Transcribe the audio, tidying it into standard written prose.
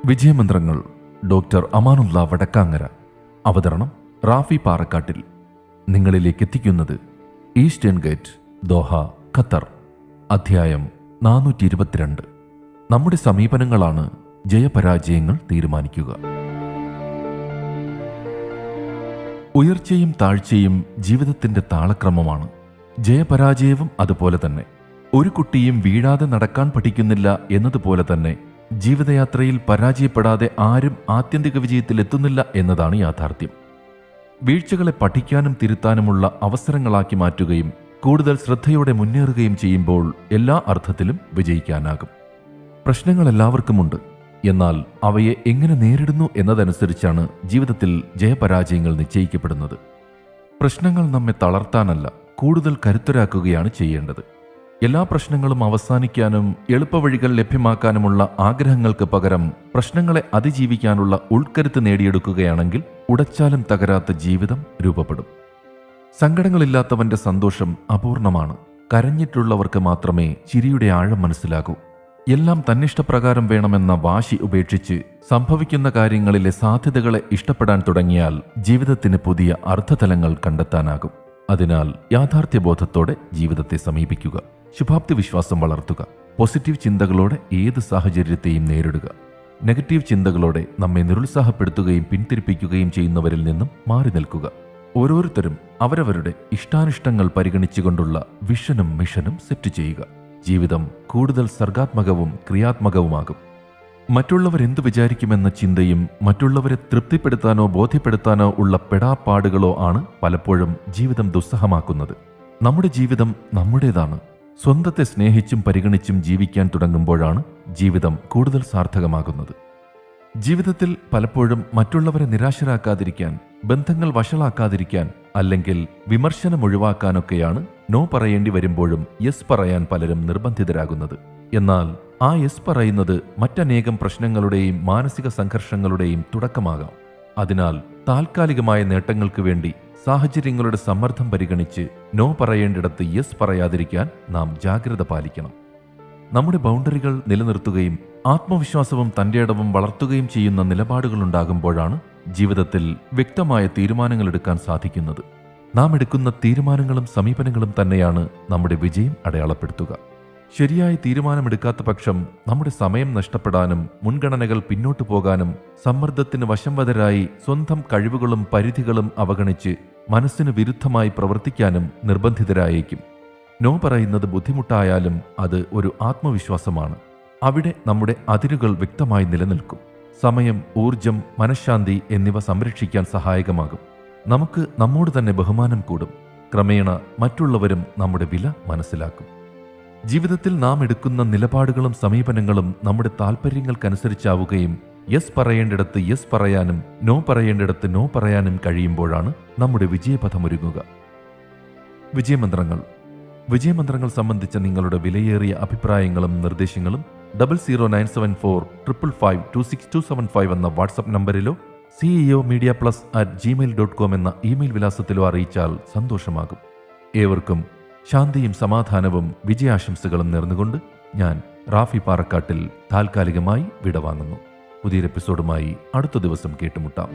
വിജയമന്ത്രങ്ങൾ doctor Amanullah Vadakkangara. അവതരണം റാഫി പാറക്കാട്ടിൽ. നിങ്ങളിലേക്ക് എത്തിക്കുന്നത് ഈസ്റ്റേൺ ഗേറ്റ്, ദോഹ, ഖത്തർ. അധ്യായം 422. നമ്മുടെ സമീപനങ്ങളാണ് ജയപരാജയങ്ങൾ തീരുമാനിക്കുക. ഉയർച്ചയും താഴ്ചയും ജീവിതത്തിന്റെ താളക്രമമാണ്. ജയപരാജയവും അതുപോലെ തന്നെ. ഒരു കുട്ടിയും വീഴാതെ നടക്കാൻ പഠിക്കുന്നില്ല എന്നതുപോലെ തന്നെ ജീവിതയാത്രയിൽ പരാജയപ്പെടാതെ ആരും ആത്യന്തിക വിജയത്തിലെത്തുന്നില്ല എന്നതാണ് യാഥാർത്ഥ്യം. വീഴ്ചകളെ പഠിക്കാനും തിരുത്താനുമുള്ള അവസരങ്ങളാക്കി മാറ്റുകയും കൂടുതൽ ശ്രദ്ധയോടെ മുന്നേറുകയും ചെയ്യുമ്പോൾ എല്ലാ അർത്ഥത്തിലും വിജയിക്കാനാകും. പ്രശ്നങ്ങൾ എല്ലാവർക്കുമുണ്ട്. എന്നാൽ അവയെ എങ്ങനെ നേരിടുന്നു എന്നതനുസരിച്ചാണ് ജീവിതത്തിൽ ജയപരാജയങ്ങൾ നിശ്ചയിക്കപ്പെടുന്നത്. പ്രശ്നങ്ങൾ നമ്മെ തളർത്താനല്ല, കൂടുതൽ കരുത്തരാക്കുകയാണ് ചെയ്യേണ്ടത്. എല്ലാ പ്രശ്നങ്ങളും അവസാനിക്കാനും എളുപ്പവഴികൾ ലഭ്യമാക്കാനുമുള്ള ആഗ്രഹങ്ങൾക്ക് പകരം പ്രശ്നങ്ങളെ അതിജീവിക്കാനുള്ള ഉൾക്കരുത്ത് നേടിയെടുക്കുകയാണെങ്കിൽ ഉടച്ചാലും തകരാത്ത ജീവിതം രൂപപ്പെടും. സങ്കടങ്ങളില്ലാത്തവന്റെ സന്തോഷം അപൂർണമാണ്. കരഞ്ഞിട്ടുള്ളവർക്ക് മാത്രമേ ചിരിയുടെ ആഴം മനസ്സിലാകൂ. എല്ലാം തന്നിഷ്ടപ്രകാരം വേണമെന്ന വാശി ഉപേക്ഷിച്ച് സംഭവിക്കുന്ന കാര്യങ്ങളിലെ സാധ്യതകളെ ഇഷ്ടപ്പെടാൻ തുടങ്ങിയാൽ ജീവിതത്തിന് പുതിയ അർത്ഥതലങ്ങൾ കണ്ടെത്താനാകും. അതിനാൽ യാഥാർത്ഥ്യബോധത്തോടെ ജീവിതത്തെ സമീപിക്കുക. ശുഭാപ്തി വിശ്വാസം വളർത്തുക. പോസിറ്റീവ് ചിന്തകളോടെ ഏത് സാഹചര്യത്തെയും നേരിടുക. നെഗറ്റീവ് ചിന്തകളോടെ നമ്മെ നിരുത്സാഹപ്പെടുത്തുകയും പിന്തിരിപ്പിക്കുകയും ചെയ്യുന്നവരിൽ നിന്നും മാറി നിൽക്കുക. ഓരോരുത്തരും അവരവരുടെ ഇഷ്ടാനിഷ്ടങ്ങൾ പരിഗണിച്ചുകൊണ്ടുള്ള വിഷനും മിഷനും സെറ്റ് ചെയ്യുക. ജീവിതം കൂടുതൽ സർഗാത്മകവും ക്രിയാത്മകവുമാകും. മറ്റുള്ളവരെന്തു വിചാരിക്കുമെന്ന ചിന്തയും മറ്റുള്ളവരെ തൃപ്തിപ്പെടുത്താനോ ബോധ്യപ്പെടുത്താനോ ഉള്ള പെടാപ്പാടുകളോ ആണ് പലപ്പോഴും ജീവിതം ദുസ്സഹമാക്കുന്നത്. നമ്മുടെ ജീവിതം നമ്മുടേതാണ്. സ്വന്തത്തെ സ്നേഹിച്ചും പരിഗണിച്ചും ജീവിക്കാൻ തുടങ്ങുമ്പോഴാണ് ജീവിതം കൂടുതൽ സാർത്ഥകമാകുന്നത്. ജീവിതത്തിൽ പലപ്പോഴും മറ്റുള്ളവരെ നിരാശരാക്കാതിരിക്കാൻ, ബന്ധങ്ങൾ വഷളാക്കാതിരിക്കാൻ, അല്ലെങ്കിൽ വിമർശനം ഒഴിവാക്കാനൊക്കെയാണ് നോ പറയേണ്ടി വരുമ്പോഴും യെസ് പറയാൻ പലരും നിർബന്ധിതരാകുന്നത്. എന്നാൽ ആ യെസ് പറയുന്നത് മറ്റനേകം പ്രശ്നങ്ങളുടെയും മാനസിക സംഘർഷങ്ങളുടെയും തുടക്കമാകാം. അതിനാൽ താൽക്കാലികമായ നേട്ടങ്ങൾക്ക് വേണ്ടി സാഹചര്യങ്ങളുടെ സമ്മർദ്ദം പരിഗണിച്ച് നോ പറയേണ്ടിടത്ത് യെസ് പറയാതിരിക്കാൻ നാം ജാഗ്രത പാലിക്കണം. നമ്മുടെ ബൗണ്ടറികൾ നിലനിർത്തുകയും ആത്മവിശ്വാസവും തന്റേടവും വളർത്തുകയും ചെയ്യുന്ന നിലപാടുകളുണ്ടാകുമ്പോഴാണ് ജീവിതത്തിൽ വ്യക്തമായ തീരുമാനങ്ങൾ എടുക്കാൻ സാധിക്കുന്നത്. നാം എടുക്കുന്ന തീരുമാനങ്ങളും സമീപനങ്ങളും തന്നെയാണ് നമ്മുടെ വിജയം അടയാളപ്പെടുത്തുക. ശരിയായ തീരുമാനമെടുക്കാത്ത പക്ഷം നമ്മുടെ സമയം നഷ്ടപ്പെടാനും മുൻഗണനകൾ പിന്നോട്ടു പോകാനും സമ്മർദ്ദത്തിന് വശംവദരായി സ്വന്തം കഴിവുകളും പരിധികളും അവഗണിച്ച് മനസ്സിന് വിരുദ്ധമായി പ്രവർത്തിക്കാനും നിർബന്ധിതരായേക്കും. നോ പറയുന്നത് ബുദ്ധിമുട്ടായാലും അത് ഒരു ആത്മവിശ്വാസമാണ്. അവിടെ നമ്മുടെ അതിരുകൾ വ്യക്തമായി നിലനിൽക്കും. സമയം, ഊർജം, മനഃശാന്തി എന്നിവ സംരക്ഷിക്കാൻ സഹായകമാകും. നമുക്ക് നമ്മോട് തന്നെ ബഹുമാനം കൂടും. ക്രമേണ മറ്റുള്ളവരും നമ്മുടെ വില മനസ്സിലാക്കും. ജീവിതത്തിൽ നാം എടുക്കുന്ന നിലപാടുകളും സമീപനങ്ങളും നമ്മുടെ താൽപ്പര്യങ്ങൾക്കനുസരിച്ചാവുകയും യെസ് പറയേണ്ടിടത്ത് യെസ് പറയാനും നോ പറയേണ്ടിടത്ത് നോ പറയാനും കഴിയുമ്പോഴാണ് നമ്മുടെ വിജയപഥമൊരുങ്ങുക. വിജയമന്ത്രങ്ങൾ സംബന്ധിച്ച നിങ്ങളുടെ വിലയേറിയ അഭിപ്രായങ്ങളും നിർദ്ദേശങ്ങളും 0097455526275 എന്ന വാട്സ്ആപ്പ് നമ്പറിലോ ceomedia+@gmail.com എന്ന ഇമെയിൽ വിലാസത്തിലോ അറിയിച്ചാൽ സന്തോഷമാകും. ഏവർക്കും ശാന്തിയും സമാധാനവും വിജയാശംസകളും നേർന്നുകൊണ്ട് ഞാൻ റാഫി പാറക്കാട്ടിൽ താൽക്കാലികമായി വിടവാങ്ങുന്നു. പുതിയൊരു എപ്പിസോഡുമായി അടുത്ത ദിവസം കേട്ടുമുട്ടാം.